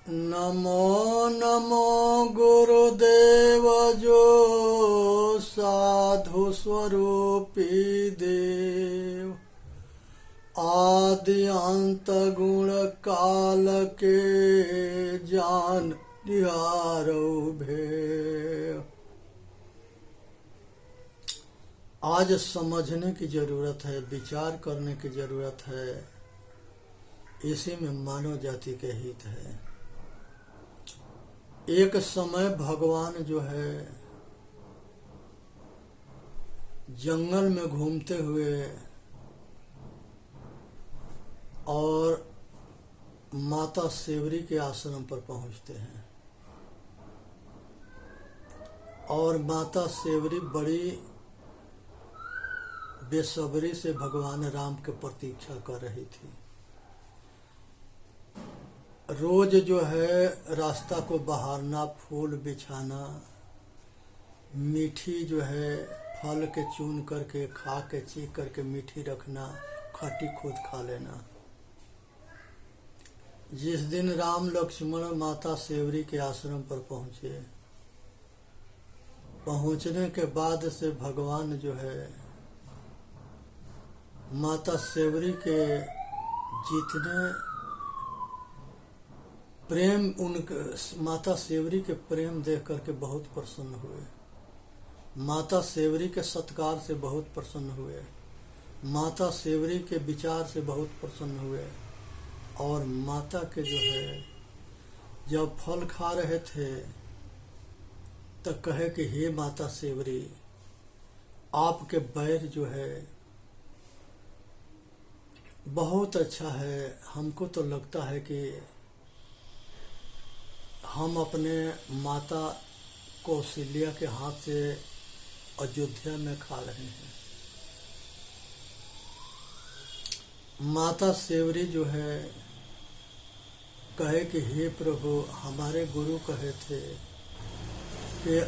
नमो नमो गुरुदेव जो साधु स्वरूपी देव, आदि अंत गुण काल के जान निहारो भेव। आज समझने की जरूरत है, विचार करने की जरूरत है। इसी में मानव जाति के हित है। एक समय भगवान जो है जंगल में घूमते हुए और माता सेवरी के आश्रम पर पहुंचते हैं और माता सेवरी बड़ी बेसब्री से भगवान राम की प्रतीक्षा कर रही थी। रोज जो है रास्ता को बहारना, फूल बिछाना, मीठी जो है फल के चुन करके खा के चीख करके मीठी रखना, खट्टी खुद खा लेना। जिस दिन राम लक्ष्मण माता सेवरी के आश्रम पर पहुंचे, पहुंचने के बाद से भगवान जो है माता सेवरी के जितने प्रेम, उनके माता सेवरी के प्रेम देख करके बहुत प्रसन्न हुए, माता सेवरी के सत्कार से बहुत प्रसन्न हुए, माता सेवरी के विचार से बहुत प्रसन्न हुए। और माता के जो है जब फल खा रहे थे तो कहे कि हे माता सेवरी, आपके बैर जो है बहुत अच्छा है। हमको तो लगता है कि हम अपने माता कौशल्या के हाथ से अयोध्या में खा रहे हैं। माता सेवरी जो है कहे कि हे प्रभु, हमारे गुरु कहे थे कि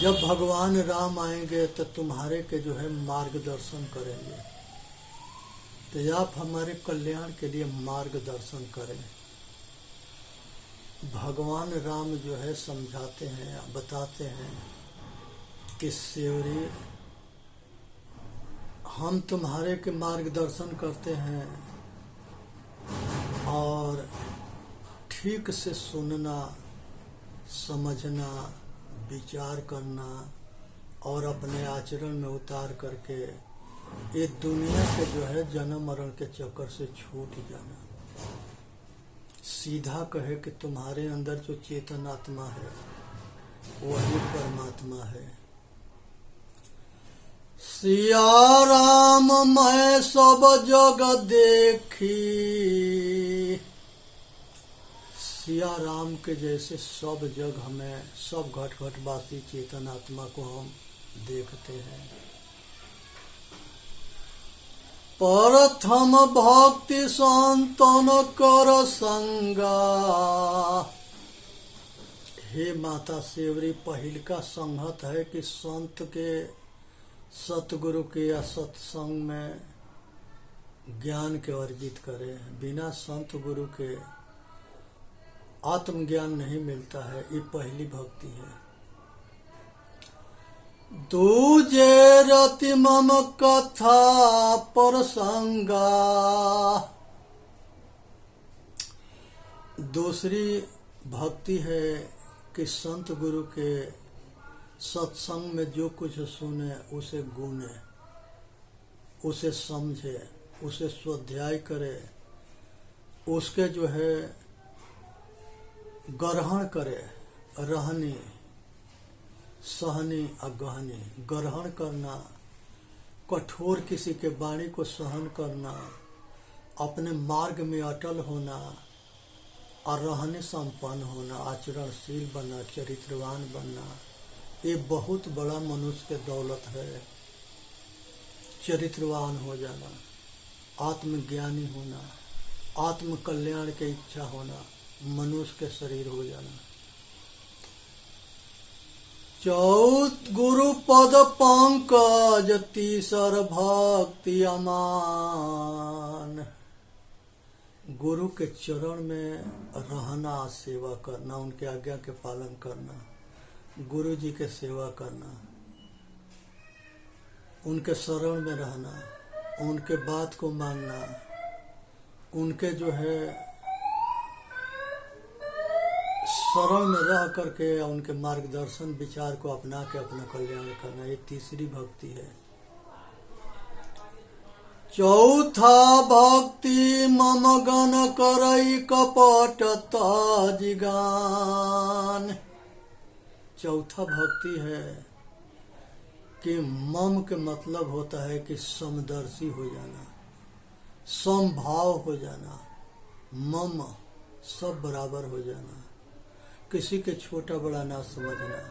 जब भगवान राम आएंगे तो तुम्हारे के जो है मार्गदर्शन करेंगे, तो आप हमारे कल्याण के लिए मार्गदर्शन करें। भगवान राम जो है समझाते हैं, बताते हैं कि सेवरी, हम तुम्हारे के मार्गदर्शन करते हैं और ठीक से सुनना, समझना, विचार करना और अपने आचरण में उतार करके ये दुनिया के जो है जन्म मरण के चक्कर से छूट जाना। सीधा कहे कि तुम्हारे अंदर जो चेतन आत्मा है वही परमात्मा है। सिया राम मैं सब जग देखी, सिया राम के जैसे सब जग हमें, सब घट घटवासी चेतन आत्मा को हम देखते हैं। प्रथम भक्ति संतन कर संगा, हे माता सेवरी, पहिल का संगत है कि संत के, सतगुरु के या सत्संग में ज्ञान के अर्जित करें। बिना संत गुरु के आत्मज्ञान नहीं मिलता है। ये पहली भक्ति है। दूजे रति मम कथा प्रसंगा, दूसरी भक्ति है कि संत गुरु के सत्संग में जो कुछ सुने उसे गुने, उसे समझे, उसे स्वाध्याय करे, उसके जो है ग्रहण करे। रहनी, सहनी, अगहनी, ग्रहण करना, कठोर किसी के वाणी को सहन करना, अपने मार्ग में अटल होना और रहने संपन्न होना, आचरणशील बनना, चरित्रवान बनना, ये बहुत बड़ा मनुष्य के दौलत है। चरित्रवान हो जाना, आत्मज्ञानी होना, आत्म कल्याण की इच्छा होना, मनुष्य के शरीर हो जाना। चौथ गुरु पद पंकज तीसर भक्ति अमान, गुरु के चरण में रहना, सेवा करना, उनके आज्ञा के पालन करना, गुरु जी के सेवा करना, उनके शरण में रहना, उनके बात को मानना, उनके जो है शरण में रह करके उनके मार्गदर्शन विचार को अपना के अपना कल्याण करना, ये तीसरी भक्ति है। चौथा भक्ति मम गण करई कपट ताजिगान। चौथा भक्ति है कि मम के मतलब होता है कि समदर्शी हो जाना, समभाव हो जाना, मम सब बराबर हो जाना, किसी के छोटा बड़ा ना समझना,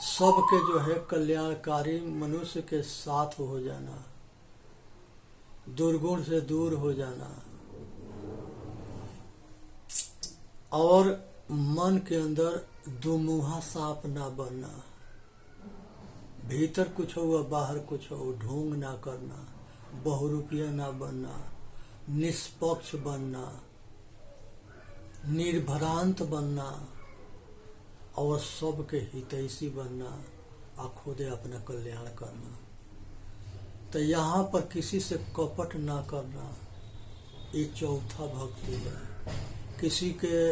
सबके जो है कल्याणकारी मनुष्य के साथ हो जाना, दुर्गुण से दूर हो जाना, और मन के अंदर दुमुहा सांप ना बनना, भीतर कुछ हो बाहर कुछ हो, ढोंग ना करना, बहुरूपिया ना बनना, निष्पक्ष बनना, निर्भरांत बनना, और सबके हितैषी बनना, और खुदे अपना कल्याण करना। तो यहाँ पर किसी से कपट ना करना, ये चौथा भक्ति है। किसी के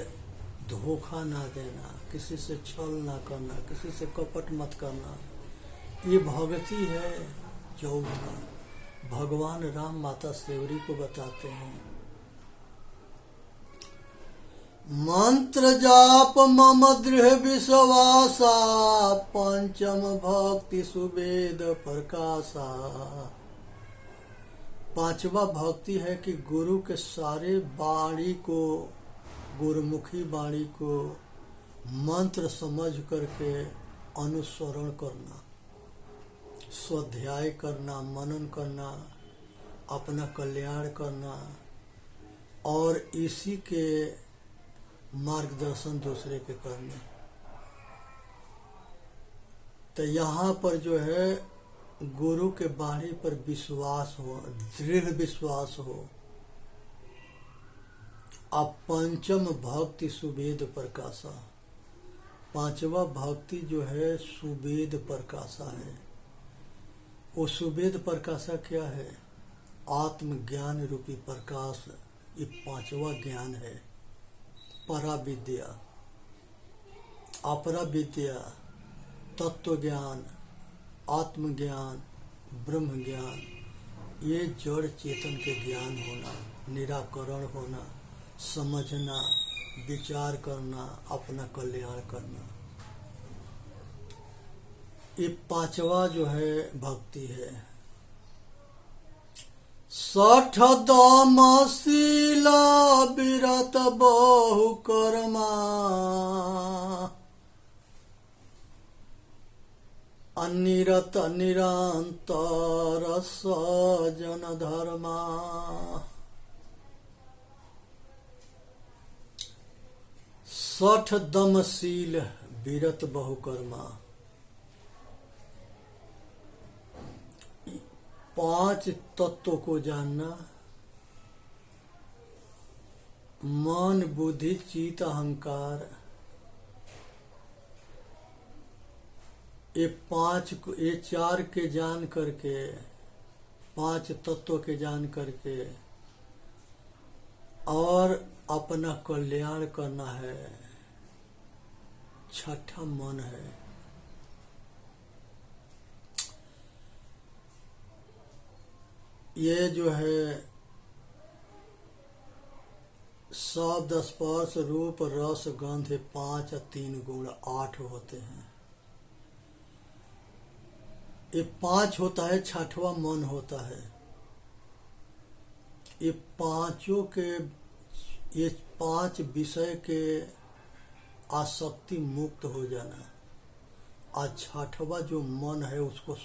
धोखा ना देना, किसी से छल ना करना, किसी से कपट मत करना, ये भक्ति है चौथा। भगवान राम माता सेवरी को बताते हैं, मंत्र जाप मम दृढ़ विश्वासा, पंचम भक्ति सुवेद प्रकाशा। पांचवा भक्ति है कि गुरु के सारे वाणी को, गुरुमुखी वाणी को मंत्र समझ करके अनुसरण करना, स्वाध्याय करना, मनन करना, अपना कल्याण करना, और इसी के मार्गदर्शन दूसरे के करना। तो यहाँ पर जो है गुरु के वाणी पर विश्वास हो, दृढ़ विश्वास हो। अब पंचम भक्ति सुवेद प्रकाशा, पांचवा भक्ति जो है सुवेद प्रकाशा है। वो सुवेद प्रकाशा क्या है? आत्मज्ञान रूपी प्रकाश, ये पांचवा ज्ञान है। परा विद्या, अपरा विद्या, तत्व ज्ञान, आत्मज्ञान, ब्रह्म ज्ञान, ये जड़ चेतन के ज्ञान होना, निराकरण होना, समझना, विचार करना, अपना कल्याण करना, ये पांचवा जो है भक्ति है। सठ दम शीला विरत बहु कर्मा, अनिरत निरंतर सजन धर्मा। सठ दमशील विरत बहुकर्मा, 5 तत्वों को जानना, मन बुद्धि चित्त अहंकार, ये 4 के जान करके, 5 तत्व के जान करके और अपना कल्याण करना है। छठा मन है। ये जो है शब्द स्पर्श रूप रस गंध 5 और 3 गुण 8 होते हैं। ये 5 होता है, छठवां मन होता है। ये पांचों के, ये 5 विषय के आसक्ति मुक्त हो जाना, और छठवां जो मन है उसको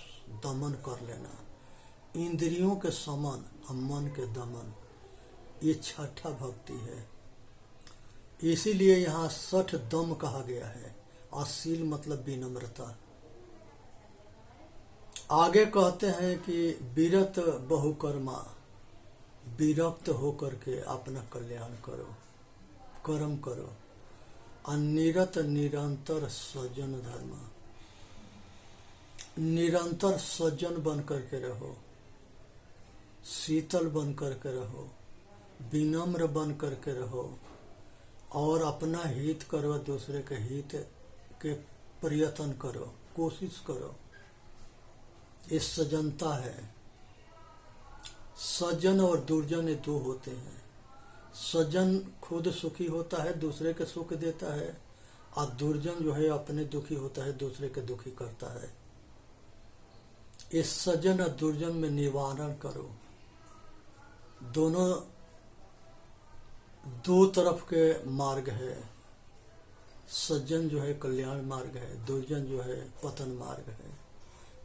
दमन कर लेना, इंद्रियों के समन और मन के दमन, ये छठा भक्ति है। इसीलिए यहाँ 60 दम कहा गया है। अशील मतलब विनम्रता। आगे कहते हैं कि विरत बहुकर्मा, विरक्त होकर के अपना कल्याण करो, कर्म करो। अनिरत निरंतर सज्जन धर्म, निरंतर सज्जन बन करके रहो, शीतल बन करके रहो, विनम्र बन करके रहो, और अपना हित करो, दूसरे के हित के प्रयत्न करो, कोशिश करो। ये सज्जनता है। सज्जन और दुर्जन ये दो होते हैं। सज्जन खुद सुखी होता है, दूसरे के सुख देता है, और दुर्जन जो है अपने दुखी होता है, दूसरे के दुखी करता है। इस सज्जन और दुर्जन में निवारण करो। दोनों दो तरफ के मार्ग है। सज्जन जो है कल्याण मार्ग है, दुर्जन जो है पतन मार्ग है।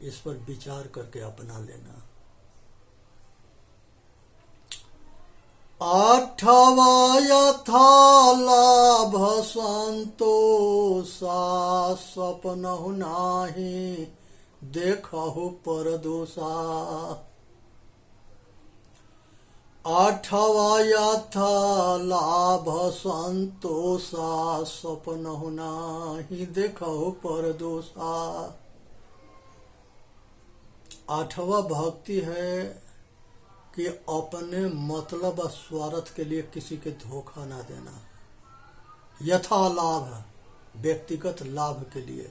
इस पर विचार करके अपना लेना। 8वां यथा लाभ संतोषा सपनहु नाही देखहु परदोषा। 8वां यथा लाभ संतोषा सपनहु नाही देखहु परदोषा। 8वां भक्ति है कि अपने मतलब और स्वार्थ के लिए किसी के धोखा ना देना। यथा लाभ व्यक्तिगत लाभ के लिए,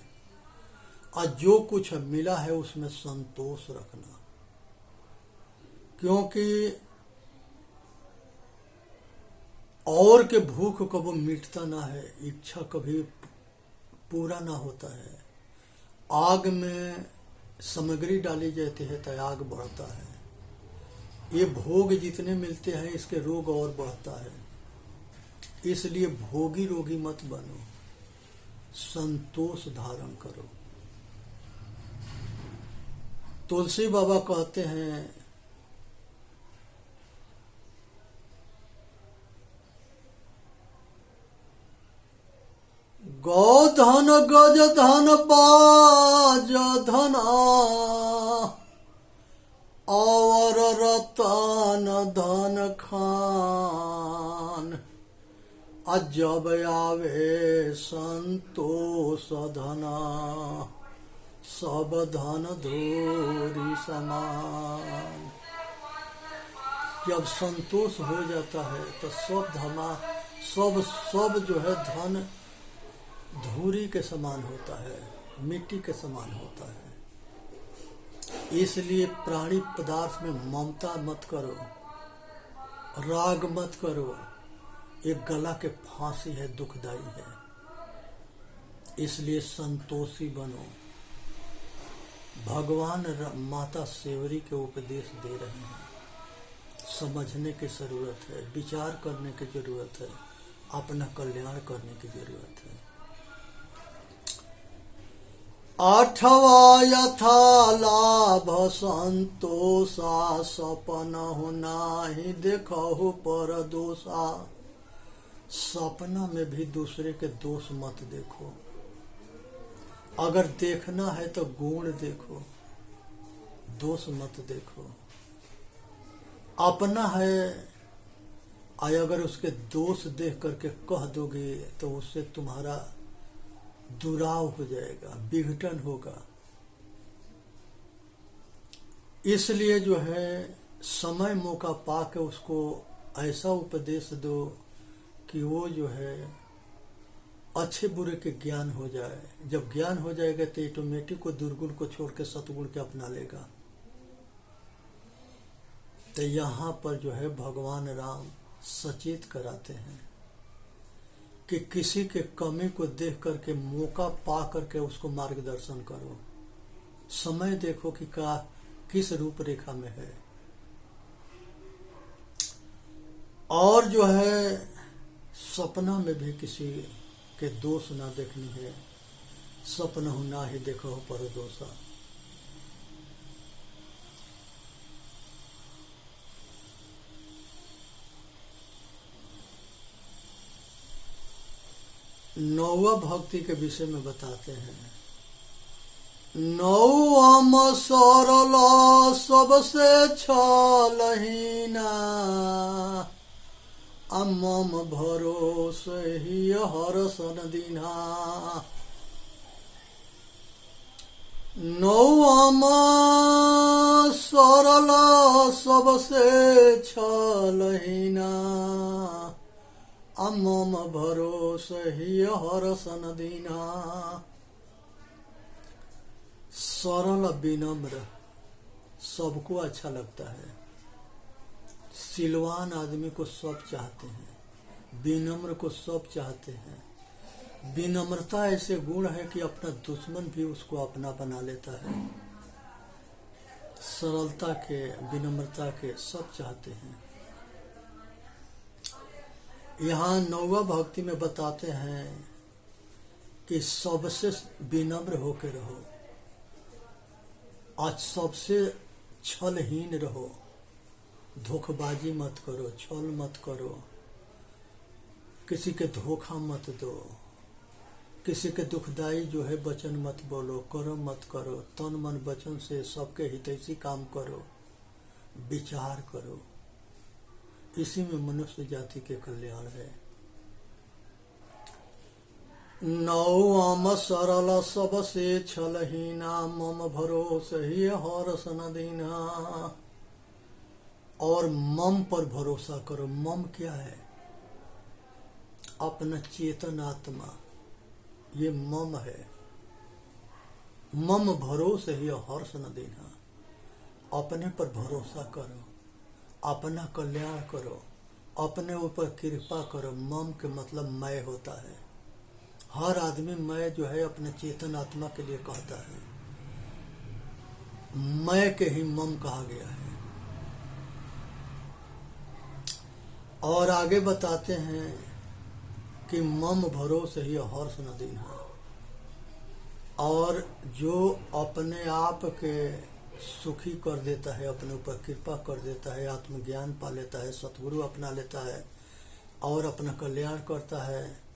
और जो कुछ मिला है उसमें संतोष रखना। क्योंकि और के भूख कभी मिटता ना है, इच्छा कभी पूरा ना होता है। आग में सामग्री डाली जाती है तो आग बढ़ता है। ये भोग जितने मिलते हैं इसके रोग और बढ़ता है। इसलिए भोगी रोगी मत बनो, संतोष धारण करो। तुलसी बाबा कहते हैं गौधन गज धन बाज धना और रतन धन खान। अजब आवे संतोष धना सब धन धूरी समान। जब संतोष हो जाता है तो सब जो है धन धूरी के समान होता है, मिट्टी के समान होता है। इसलिए प्राणी पदार्थ में ममता मत करो, राग मत करो। एक गला के फांसी है, दुखदाई है। इसलिए संतोषी बनो। भगवान माता सेवरी के उपदेश दे रहे हैं। समझने की जरूरत है, विचार करने की जरूरत है, अपना कल्याण करने की जरूरत है। 8वां यथा लाभ संतोषा सपनहु नाही देखहु परदोषा। सपना में भी दूसरे के दोष मत देखो। अगर देखना है तो गुण देखो, दोष मत देखो। अपना है और अगर उसके दोष देख करके कह दोगे तो उससे तुम्हारा दुराव हो जाएगा, विघटन होगा। इसलिए जो है समय मौका पाके उसको ऐसा उपदेश दो कि वो जो है अच्छे बुरे के ज्ञान हो जाए। जब ज्ञान हो जाएगा तो ऑटोमेटिक को दुर्गुण को छोड़ के सतगुण के अपना लेगा। तो यहाँ पर जो है भगवान राम सचेत कराते हैं कि किसी के कमी को देख करके मौका पा करके उसको मार्गदर्शन करो। समय देखो कि किस रूपरेखा में है। और जो है सपना में भी किसी के दोष ना देखनी है। सपनहु नाही देखो परदोषा। नौवा भक्ति के विषय में बताते हैं। नौम सरल सबसे छलहीना मम भरोस ही हरसन दीन्हा। नौम सरल सबसे छलहीना मम भरोस ही हरसन दीन्हा। सरल विनम्र सबको अच्छा लगता है। सिलवान आदमी को सब चाहते हैं, विनम्र को सब चाहते हैं। विनम्रता ऐसे गुण है कि अपना दुश्मन भी उसको अपना बना लेता है। सरलता के, विनम्रता के सब चाहते हैं। यहाँ नौवा भक्ति में बताते हैं कि सबसे विनम्र होकर रहो, आज सबसे छलहीन रहो, धोखेबाजी मत करो, छल मत करो, किसी के धोखा मत दो, किसी के दुखदाई जो है वचन मत बोलो, कर्म मत करो, तन मन वचन से सबके हितैषी काम करो, विचार करो। इसी में मनुष्य जाति के कल्याण है। नौम सरल सबसे छलहीना मम भरोस ही हरसन दीन्हा। और मम पर भरोसा करो। मम क्या है? अपना चेतन आत्मा, ये मम है। मम भरोस ही हर्ष न देना। अपने पर भरोसा करो, अपना कल्याण करो, अपने ऊपर कृपा करो। मम के मतलब मैं होता है। हर आदमी मैं जो है अपने चेतन आत्मा के लिए कहता है। मैं के ही मम कहा गया है। और आगे बताते हैं कि मम भरोसे ही हर्ष न दीन्हा। और जो अपने आप के सुखी कर देता है, अपने ऊपर कृपा कर देता है, आत्मज्ञान पा लेता है, सतगुरु अपना लेता है और अपना कल्याण करता है।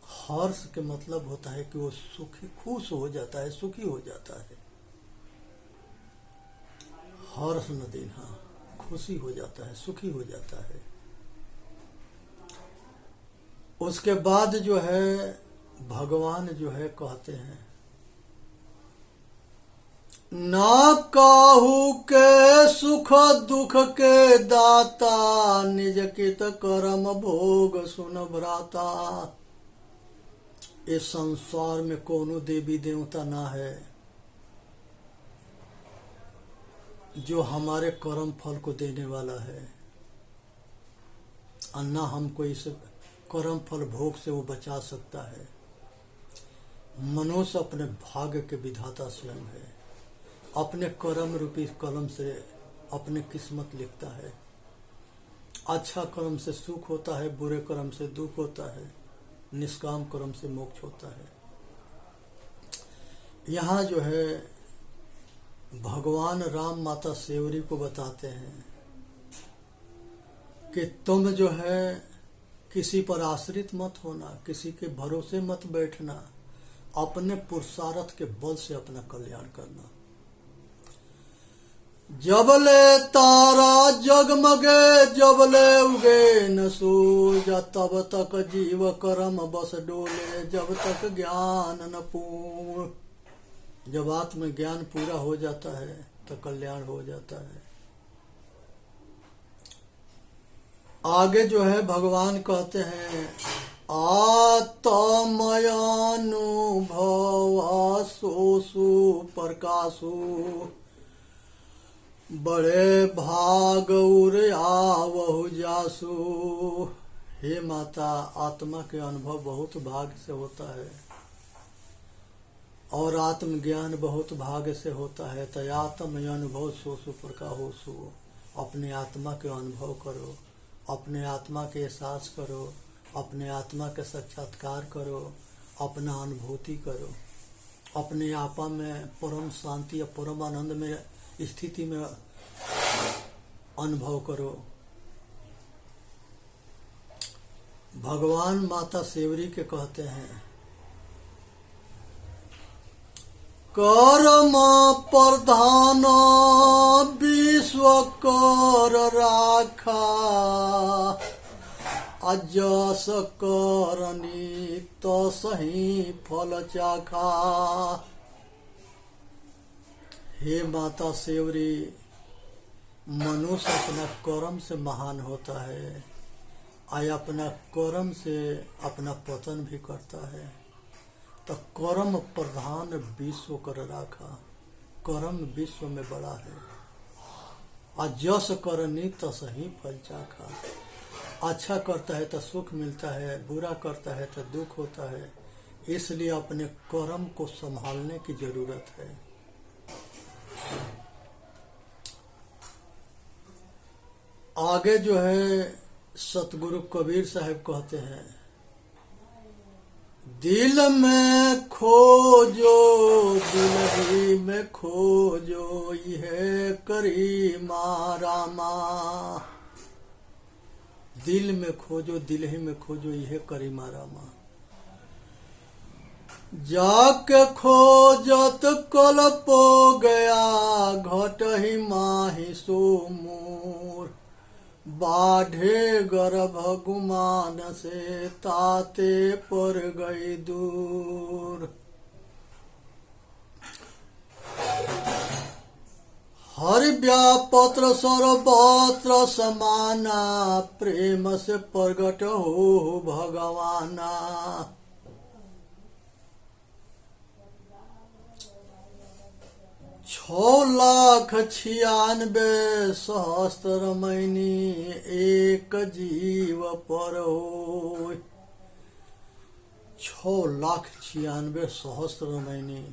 हर्ष के मतलब होता है कि वो सुखी, खुश हो जाता है, सुखी हो जाता है। हर्ष न दीन्हा, खुशी हो जाता है, सुखी हो जाता है। उसके बाद जो है भगवान जो है कहते हैं, ना काहू के सुख दुख के दाता, निज कित कर्म भोग सुन भ्राता। इस संसार में कोनो देवी देवता ना है जो हमारे कर्म फल को देने वाला है, और ना हमको इस कर्म फल भोग से वो बचा सकता है। मनुष्य अपने भाग्य के विधाता स्वयं है। अपने कर्म रूपी कलम से अपने किस्मत लिखता है। अच्छा कर्म से सुख होता है, बुरे कर्म से दुख होता है, निष्काम कर्म से मोक्ष होता है। यहाँ जो है भगवान राम माता सेवरी को बताते हैं कि तुम जो है किसी पर आश्रित मत होना, किसी के भरोसे मत बैठना, अपने पुरुषार्थ के बल से अपना कल्याण करना। जबले तारा जगमगे, जबले उगे न सूरज, तब तक जीव कर्म बस डोले, जब तक ज्ञान न पूर्ण। जब आत्म ज्ञान पूरा हो जाता है तो कल्याण हो जाता है। आगे जो है भगवान कहते हैं, आत्मयानुभवासु प्रकाशु, बड़े भाग उर आवहु जासु। हे माता, आत्मा के अनुभव बहुत भाग्य से होता है और आत्मज्ञान बहुत भाग्य से होता है। तो आत्म अनुभव सोसु प्रकाशु। अपने आत्मा के अनुभव करो, अपने आत्मा के एहसास करो, अपने आत्मा के साक्षात्कार करो, अपना अनुभूति करो, अपने आपा में परम शांति या परम आनंद में स्थिति में अनुभव करो। भगवान माता सेवरी के कहते हैं, कर्म प्रधान विश्व कर राखा, अजस करनी तो सही फल चाखा। हे माता सेवरी, मनुष्य अपना कर्म से महान होता है, आय अपना कर्म से अपना पतन भी करता है। तो कर्म प्रधान विश्व कर राखा, कर्म विश्व में बड़ा है। अजस करनी तो सही फल चाखा, अच्छा करता है तो सुख मिलता है, बुरा करता है तो दुख होता है। इसलिए अपने कर्म को संभालने की जरूरत है। आगे जो है सतगुरु कबीर साहब कहते हैं, दिल में खोजो दिल ही में खोजो, यह करी रामा। दिल में खोजो दिल ही में खोजो, यह करी रामा। जाके खोजत कल पो गया, घट ही माही सो मोर। बाढ़े गर्भ गुमान से ताते पर गई दूर। हरि व्यापत्र सर्वत्र समाना, प्रेम से प्रगट हो भगवाना। 6,96,000 मैनी एक जीव पर हो। 6,96,000 मैनी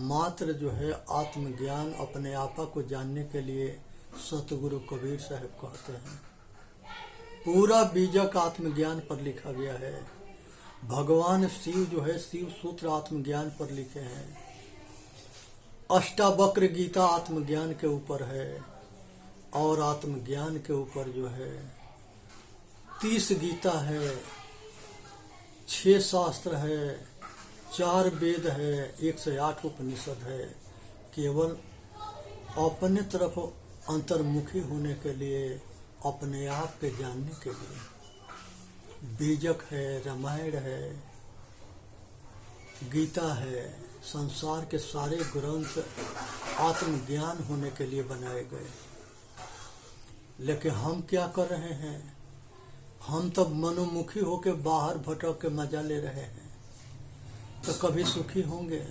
मात्र जो है आत्मज्ञान, अपने आपा को जानने के लिए सतगुरु कबीर साहब कहते हैं। पूरा बीजक आत्मज्ञान पर लिखा गया है। भगवान शिव जो है शिव सूत्र आत्मज्ञान पर लिखे हैं। अष्टावक्र गीता आत्मज्ञान के ऊपर है, और आत्मज्ञान के ऊपर जो है 30 गीता है, 6 शास्त्र है, 4 वेद है, 108 उपनिषद है। केवल अपने तरफ अंतर्मुखी होने के लिए, अपने आप के जानने के लिए। बीजक है, रामायण है, गीता है, संसार के सारे ग्रंथ आत्मज्ञान होने के लिए बनाए गए। लेकिन हम क्या कर रहे हैं? हम तब मनोमुखी होकर बाहर भटक के मजा ले रहे हैं। तो कभी सुखी होंगे?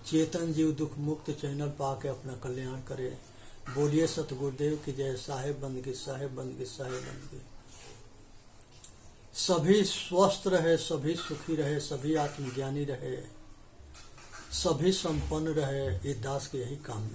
चेतन जीव दुख मुक्त चैनल पाके अपना कल्याण करे। बोलिए सतगुरुदेव की जय। साहेब बंदगी, साहेब बंदगी, साहेब बंदगी। सभी स्वस्थ रहे, सभी सुखी रहे, सभी आत्मज्ञानी रहे, सभी संपन्न रहे, ये दास की यही कामना है।